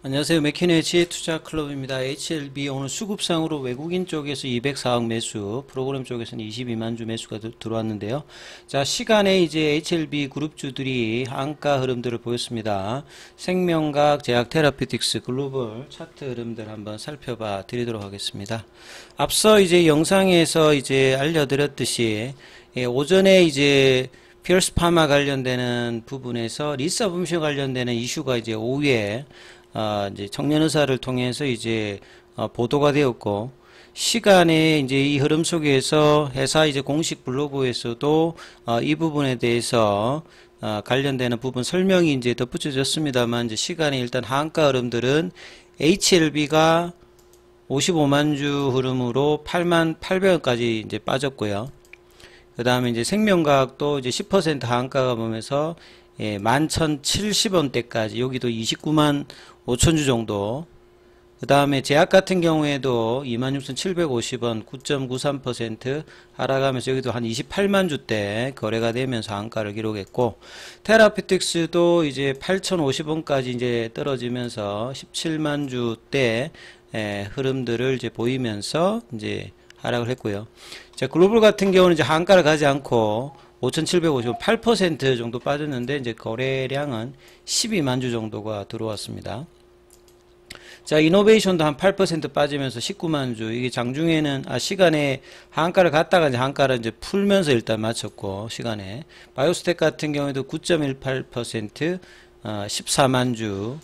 안녕하세요. 맥키네지 투자클럽입니다. HLB 오늘 수급상으로 외국인 쪽에서 204억 매수, 프로그램 쪽에서는 22만 주 매수가 들어왔는데요. 자, 시간에 이제 HLB 그룹주들이 한가 흐름들을 보였습니다. 생명각, 제약 테라피틱스, 글로벌 차트 흐름들 한번 살펴봐 드리도록 하겠습니다. 앞서 이제 영상에서 이제 알려드렸듯이 오전에 이제 피어스 파마 관련되는 부분에서 리서브미션 관련되는 이슈가 이제 오후에 이제 청년의사를 통해서 이제 보도가 되었고, 시간에 이제 이 흐름 속에서 회사 이제 공식 블로그에서도 이 부분에 대해서 관련되는 부분 설명이 이제 덧붙여졌습니다만, 이제 시간에 일단 하한가 흐름들은 HLB가 55만 주 흐름으로 8만 800원까지 이제 빠졌고요. 그 다음에 이제 생명과학도 이제 10% 하한가가 보면서 11,070원대까지, 여기도 29만 5천주 정도. 그 다음에 제약 같은 경우에도 26,750원 9.93% 하락하면서 여기도 한 28만 주대 거래가 되면서 한가를 기록했고, 테라피틱스도 이제 8,050원까지 이제 떨어지면서 17만 주대 흐름들을 이제 보이면서 이제 하락을 했고요. 자, 글로벌 같은 경우는 이제 한가를 가지 않고 5,750원 8% 정도 빠졌는데, 이제 거래량은 12만 주 정도가 들어왔습니다. 자, 이노베이션도 한 8% 빠지면서 19만 주. 이게 장중에는 시간에 한가를 갔다가 이제 한가를 이제 풀면서 일단 마쳤고, 시간에 바이오스텍 같은 경우에도 9.18% 14만 주.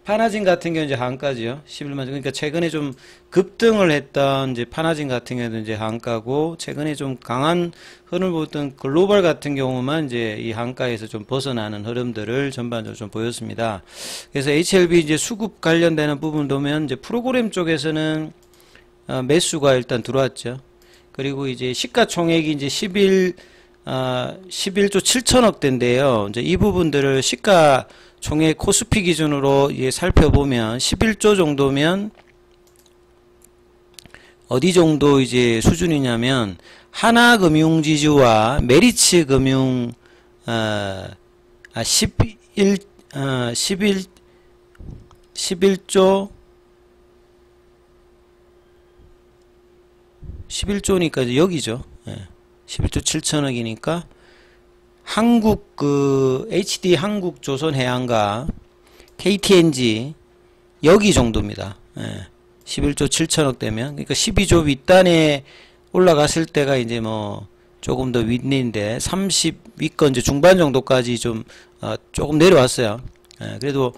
파나진 같은 경우는 이제 한가지요. 11만 주. 그러니까 최근에 좀 급등을 했던 이제 파나진 같은 경우도 이제 한가고, 최근에 좀 강한 흐름을 보였던 글로벌 같은 경우만 이제 이 한가에서 좀 벗어나는 흐름들을 전반적으로 좀 보였습니다. 그래서 HLB 이제 수급 관련되는 부분 보면 이제 프로그램 쪽에서는 매수가 일단 들어왔죠. 그리고 이제 시가총액이 이제 11조 7천억대인데요. 이제 이 부분들을 시가 총액 코스피 기준으로 살펴보면 11조 정도면 어디 정도 이제 수준이냐면, 하나금융지주와 메리츠금융 11조니까 이제 여기죠. 11조 7천억이니까 한국 HD 한국조선해양과 KTNG 여기 정도입니다. 11조 7천억 되면, 그러니까 12조 윗단에 올라갔을 때가 이제 뭐 조금 더 윗인데 30위권 이제 중반 정도까지 좀 조금 내려왔어요. 그래도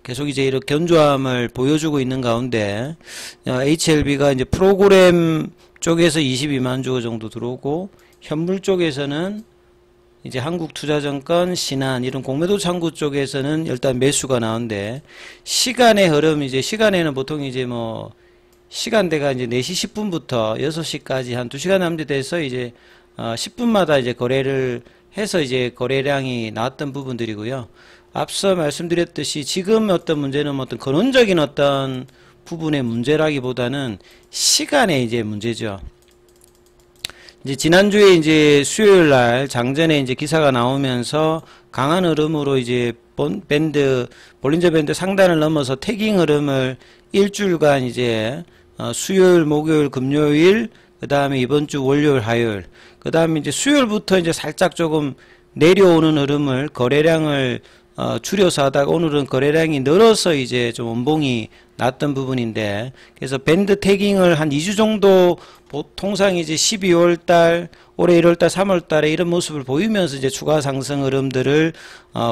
계속 이제 이렇게 견조함을 보여주고 있는 가운데, HLB가 이제 프로그램 쪽에서 22만 주 정도 들어오고, 현물 쪽에서는 이제 한국투자증권, 신한 이런 공매도 창구 쪽에서는 일단 매수가 나오는데, 시간의 흐름, 이제 시간에는 보통 이제 뭐 시간대가 이제 4시 10분부터 6시까지 한 2시간 남짓돼서 이제 10분마다 이제 거래를 해서 이제 거래량이 나왔던 부분들이고요. 앞서 말씀드렸듯이 지금 어떤 문제는 어떤 근원적인 어떤 부분의 문제라기보다는 시간의 이제 문제죠. 이제 지난주에 이제 수요일 날 장전에 이제 기사가 나오면서 강한 흐름으로 이제 볼린저 밴드 상단을 넘어서 태깅 흐름을 일주일간 이제 수요일, 목요일, 금요일, 그 다음에 이번 주 월요일, 화요일, 그 다음에 이제 수요일부터 이제 살짝 조금 내려오는 흐름을 거래량을 줄여서 하다가 오늘은 거래량이 늘어서 이제 좀 원봉이 났던 부분인데, 그래서 밴드 태깅을 한 2주 정도 통상 이제 12월달, 올해 1월달, 3월달에 이런 모습을 보이면서 이제 추가 상승 흐름들을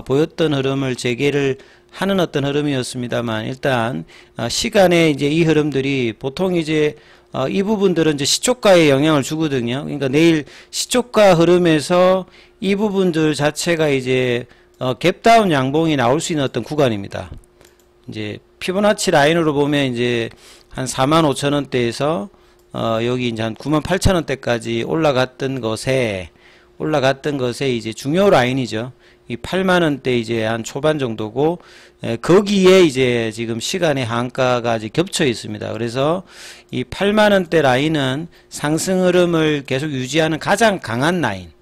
보였던 흐름을 재개를 하는 어떤 흐름이었습니다만, 일단 시간에 이제 이 흐름들이 보통 이제 이 부분들은 이제 시초가에 영향을 주거든요. 그러니까 내일 시초가 흐름에서 이 부분들 자체가 이제 갭다운 양봉이 나올 수 있는 어떤 구간입니다. 이제 피보나치 라인으로 보면 이제 한 45,000원대에서 여기 이제 한 98,000원대까지 올라갔던 것에 이제 중요 라인이죠. 이 8만원대 이제 한 초반 정도고, 거기에 이제 지금 시간의 한가가 이제 겹쳐 있습니다. 그래서 이 8만원대 라인은 상승 흐름을 계속 유지하는 가장 강한 라인.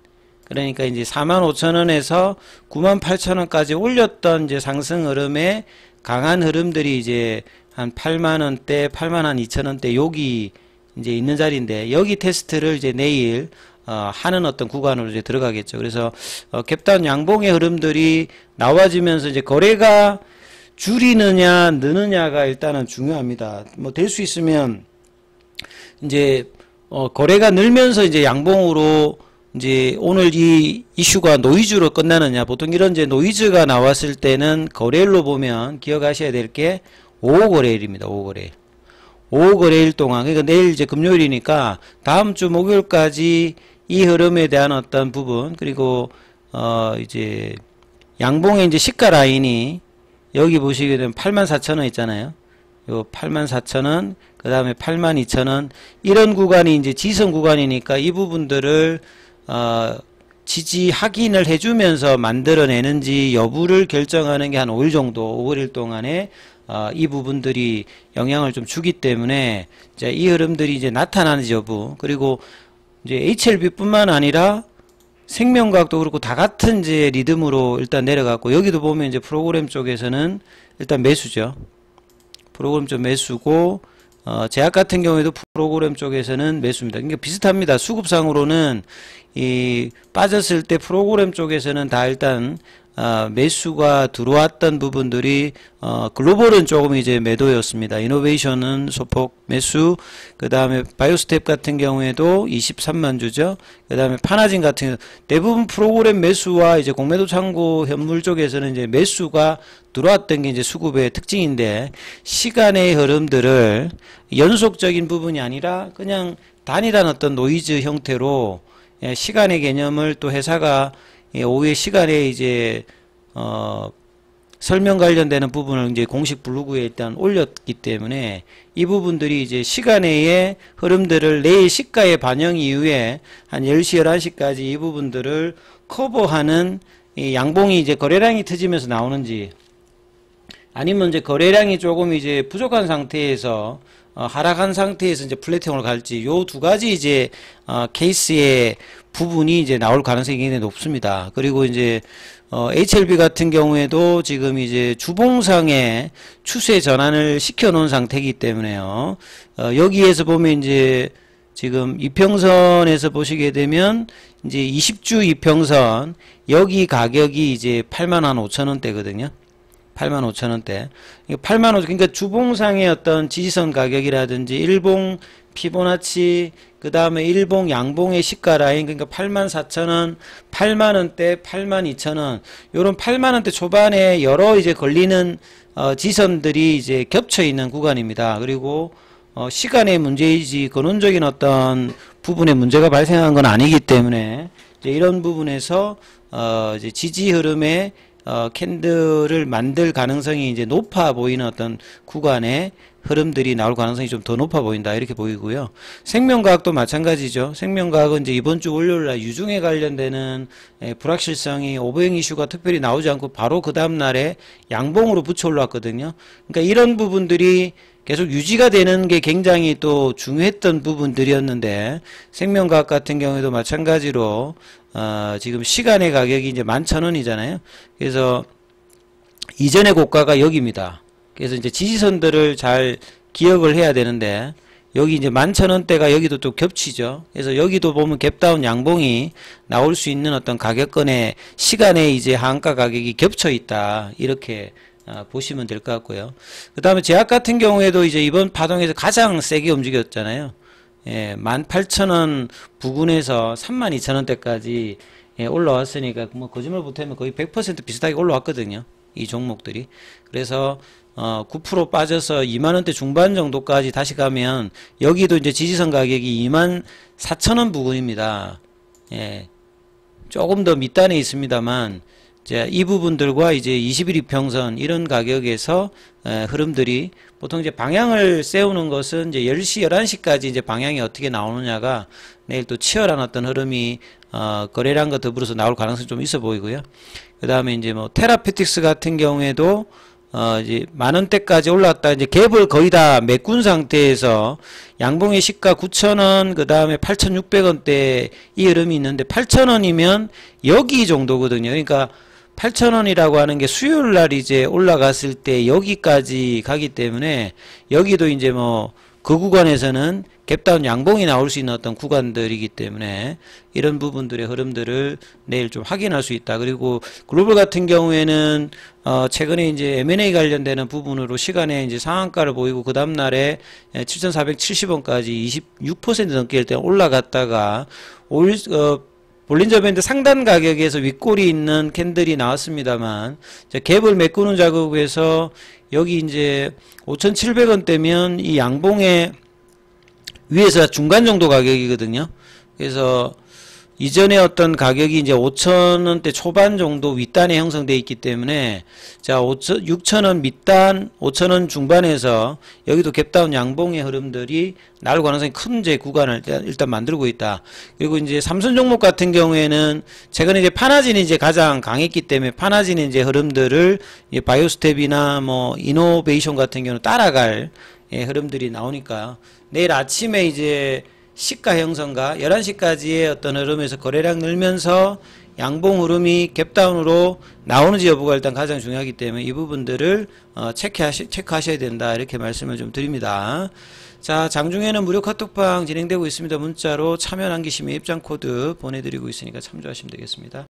그러니까 이제 45,000원에서 98,000원까지 올렸던 이제 상승 흐름의 강한 흐름들이 이제 한 8만원대, 82,000원대 여기 이제 있는 자리인데, 여기 테스트를 이제 내일 하는 어떤 구간으로 이제 들어가겠죠. 그래서 갭다운 양봉의 흐름들이 나와지면서 이제 거래가 줄이느냐 느느냐가 일단은 중요합니다. 뭐 될 수 있으면 이제 거래가 늘면서 이제 양봉으로 이제 오늘 이 이슈가 노이즈로 끝나느냐. 보통 이런 이제 노이즈가 나왔을 때는 거래일로 보면 기억하셔야 될 게 5호 거래일입니다. 5호 거래일. 5호 거래일 동안, 그러니까 내일 이제 금요일이니까 다음 주 목요일까지 이 흐름에 대한 어떤 부분, 그리고 이제 양봉의 이제 시가 라인이 여기 보시게 되면 84,000원 있잖아요. 요 84,000원, 그 다음에 82,000원, 이런 구간이 이제 지선 구간이니까 이 부분들을 지지 확인을 해주면서 만들어내는지 여부를 결정하는 게 한 5일 정도, 5일 동안에 이 부분들이 영향을 좀 주기 때문에 이제 이 흐름들이 이제 나타나는지 여부, 그리고 이제 HLB뿐만 아니라 생명과학도 그렇고 다 같은 이제 리듬으로 일단 내려갔고, 여기도 보면 이제 프로그램 쪽에서는 일단 매수죠. 프로그램 쪽 매수고, 제약 같은 경우에도 프로그램 쪽에서는 매수입니다. 그러니까 비슷합니다. 수급상으로는 이 빠졌을 때 프로그램 쪽에서는 다 일단 매수가 들어왔던 부분들이 글로벌은 조금 이제 매도였습니다. 이노베이션은 소폭 매수, 그 다음에 바이오스텝 같은 경우에도 23만 주죠. 그 다음에 파나진 같은 경우 대부분 프로그램 매수와 이제 공매도 창고 현물 쪽에서는 이제 매수가 들어왔던 게 이제 수급의 특징인데, 시간의 흐름들을 연속적인 부분이 아니라 그냥 단일한 어떤 노이즈 형태로 시간의 개념을 또 회사가 오후에 시간에 이제 설명 관련되는 부분을 이제 공식 블로그에 일단 올렸기 때문에 이 부분들이 이제 시간의 흐름들을 내일 시가의 반영 이후에 한 10시 11시까지 이 부분들을 커버하는 이 양봉이 이제 거래량이 터지면서 나오는지, 아니면 이제 거래량이 조금 이제 부족한 상태에서 하락한 상태에서 이제 플래팅으로 갈지, 요 두 가지 이제 케이스의 부분이 이제 나올 가능성이 굉장히 높습니다. 그리고 이제 HLB 같은 경우에도 지금 이제 주봉상의 추세 전환을 시켜 놓은 상태이기 때문에요. 여기에서 보면 이제 지금 이평선에서 보시게 되면 이제 20주 이평선, 여기 가격이 이제 85,000원대거든요. 85,000원대. 85,000원, 그러니까 주봉상의 어떤 지지선 가격이라든지 일봉 피보나치, 그 다음에 일봉 양봉의 시가 라인, 그러니까 84,000원, 8만원대, 82,000원, 요런 8만원대 초반에 여러 이제 걸리는 지선들이 이제 겹쳐 있는 구간입니다. 그리고 시간의 문제이지 근원적인 어떤 부분에 문제가 발생한 건 아니기 때문에 이제 이런 부분에서 이제 지지 흐름에 캔들을 만들 가능성이 이제 높아 보이는 어떤 구간의 흐름들이 나올 가능성이 좀 더 높아 보인다, 이렇게 보이고요. 생명과학도 마찬가지죠. 생명과학은 이제 이번 주 월요일날 유중에 관련되는 불확실성이 오버행 이슈가 특별히 나오지 않고 바로 그 다음날에 양봉으로 붙여 올랐거든요. 그러니까 이런 부분들이 계속 유지가 되는 게 굉장히 또 중요했던 부분들이었는데, 생명과학 같은 경우에도 마찬가지로 지금 시간의 가격이 이제 11,000원이잖아요. 그래서 이전의 고가가 여기입니다. 그래서 이제 지지선들을 잘 기억을 해야 되는데, 여기 이제 11,000원대가 여기도 또 겹치죠. 그래서 여기도 보면 갭다운 양봉이 나올 수 있는 어떤 가격권의 시간에 이제 하한가 가격이 겹쳐 있다, 이렇게 보시면 될 것 같고요. 그 다음에 제약 같은 경우에도 이제 이번 파동에서 가장 세게 움직였잖아요. 18,000원 부근에서 32,000원대까지 올라왔으니까 뭐 거짓말 못하면 거의 100% 비슷하게 올라왔거든요, 이 종목들이. 그래서 9% 빠져서 2만원대 중반 정도까지 다시 가면 여기도 이제 지지선 가격이 24,000원 부근입니다. 조금 더 밑단에 있습니다만 이제 이 부분들과 이제 21 이평선 이런 가격에서 흐름들이 보통 이제 방향을 세우는 것은 이제 10시 11시까지 이제 방향이 어떻게 나오느냐가 내일 또 치열한 어떤 흐름이 거래량과 더불어서 나올 가능성이 좀 있어 보이고요. 그 다음에 이제 뭐 테라페틱스 같은 경우에도 이제 만원대까지 올랐다 이제 갭을 거의 다 메꾼 상태에서 양봉의 시가 9,000원, 그 다음에 8,600원대 이 흐름이 있는데 8,000원이면 여기 정도거든요. 그러니까 8,000원이라고 하는 게 수요일 날 이제 올라갔을 때 여기까지 가기 때문에 여기도 이제 뭐 그 구간에서는 갭다운 양봉이 나올 수 있는 어떤 구간들이기 때문에 이런 부분들의 흐름들을 내일 좀 확인할 수 있다. 그리고 글로벌 같은 경우에는 최근에 이제 M&A 관련되는 부분으로 시간에 이제 상한가를 보이고 그 다음 날에 7,470원까지 26% 넘게 일단 올라갔다가 볼린저 밴드 상단 가격에서 윗골이 있는 캔들이 나왔습니다만 갭을 메꾸는 작업에서 여기 이제 5,700원대면 이 양봉의 위에서 중간 정도 가격이거든요. 그래서 이전에 어떤 가격이 이제 5,000원대 초반 정도 윗단에 형성되어 있기 때문에 자 6,000원 밑단 5,000원 중반에서 여기도 갭다운 양봉의 흐름들이 나올 가능성이 큰 이제 구간을 일단 만들고 있다. 그리고 이제 삼선 종목 같은 경우에는 최근에 이제 파나진이 이제 가장 강했기 때문에 파나진의 이제 흐름들을 바이오스텝이나 뭐 이노베이션 같은 경우는 따라갈 흐름들이 나오니까 내일 아침에 이제 시가 형성과 11시까지의 어떤 흐름에서 거래량 늘면서 양봉 흐름이 갭다운으로 나오는지 여부가 일단 가장 중요하기 때문에 이 부분들을 체크하셔야 된다 이렇게 말씀을 좀 드립니다. 자, 장중에는 무료 카톡방 진행되고 있습니다. 문자로 참여 남기시면 입장 코드 보내드리고 있으니까 참조하시면 되겠습니다.